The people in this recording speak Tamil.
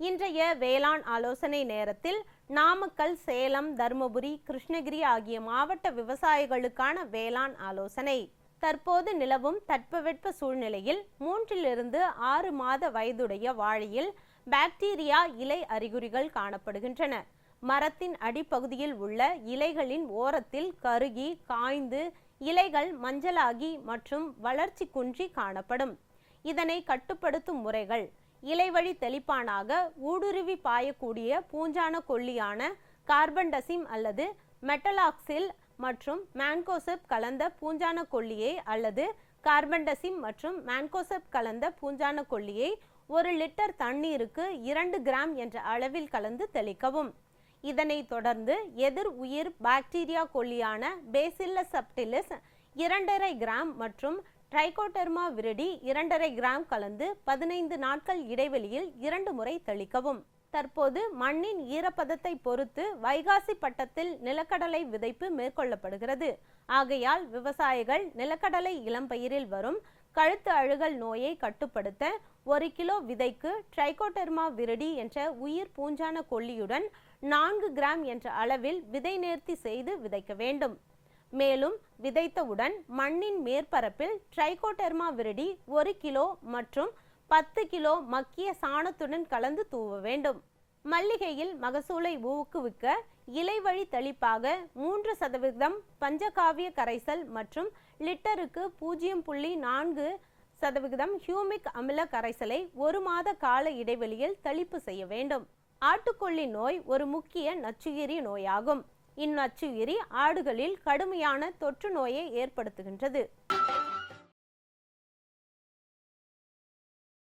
இன்றைய வேளாண் ஆலோசனை நேரத்தில் நாமக்கல், சேலம், தருமபுரி, கிருஷ்ணகிரி ஆகிய மாவட்ட விவசாயிகளுக்கான வேளாண் ஆலோசனை. தற்போது நிலவும் தட்பவெட்ப சூழ்நிலையில் 3 to 6 மாத வயதுடைய வாழையில் பாக்டீரியா இலை அறிகுறிகள் காணப்படுகின்றன. மரத்தின் அடிப்பகுதியில் உள்ள இலைகளின் ஓரத்தில் கருகி காய்ந்து இலைகள் மஞ்சளாகி மற்றும் வளர்ச்சி குன்றி காணப்படும். இதனை கட்டுப்படுத்தும் முறைகள்: இலைவழி தெளிப்பானாக ஊடுருவி பாயக்கூடிய பூஞ்சான கொல்லியான கார்பன்டசிம் அல்லது மெட்டலாக்சில் மற்றும் மான்கோசெப் கலந்த பூஞ்சான கொல்லியை அல்லது கார்பன்டசிம் மற்றும் மான்கோசெப் கலந்த பூஞ்சான கொல்லியை 1 லிட்டர் தண்ணீருக்கு 2 கிராம் என்ற அளவில் கலந்து தெளிக்கவும். இதனைத் தொடர்ந்து எதிர் உயிர் பாக்டீரியா கொல்லியான பேசில்லஸ் சப்டிலிஸ் 2.5 கிராம் மற்றும் ட்ரைகோடெர்மா விரிடி 2.5 கிராம் கலந்து 15 நாட்கள் இடைவெளியில் 2 முறை தெளிக்கவும். தற்போது மண்ணின் ஈரப்பதத்தை பொறுத்து வைகாசி பட்டத்தில் நிலக்கடலை விதைப்பு மேற்கொள்ளப்படுகிறது. ஆகையால் விவசாயிகள் நிலக்கடலை இளம்பயிரில் வரும் கழுத்து அழுகல் நோயை கட்டுப்படுத்த 1 கிலோ விதைக்கு ட்ரைகோடெர்மா விரிடி என்ற உயிர் பூஞ்சான கொல்லியுடன் 4 கிராம் என்ற அளவில் விதை நேர்த்தி செய்து விதைக்க வேண்டும். மேலும் விதைத்தவுடன் மண்ணின் மேற்பரப்பில் ட்ரைகோடெர்மா விரிடி 1 கிலோ மற்றும் 10 கிலோ மக்கிய சாணத்துடன் கலந்து தூவ வேண்டும். மல்லிகையில் மகசூலை ஊக்குவிக்க இலைவழி தெளிப்பாக 3% பஞ்சகாவிய கரைசல் மற்றும் லிட்டருக்கு 0.4% ஹியூமிக் அமில கரைசலை 1 மாத கால இடைவெளியில் தெளிப்பு செய்ய வேண்டும். ஆட்டுக்கொல்லி நோய் ஒரு முக்கிய நச்சுயிரி நோயாகும். இந்நச்சுயிரி ஆடுகளில் கடுமையான தொற்று நோயை ஏற்படுத்துகின்றது.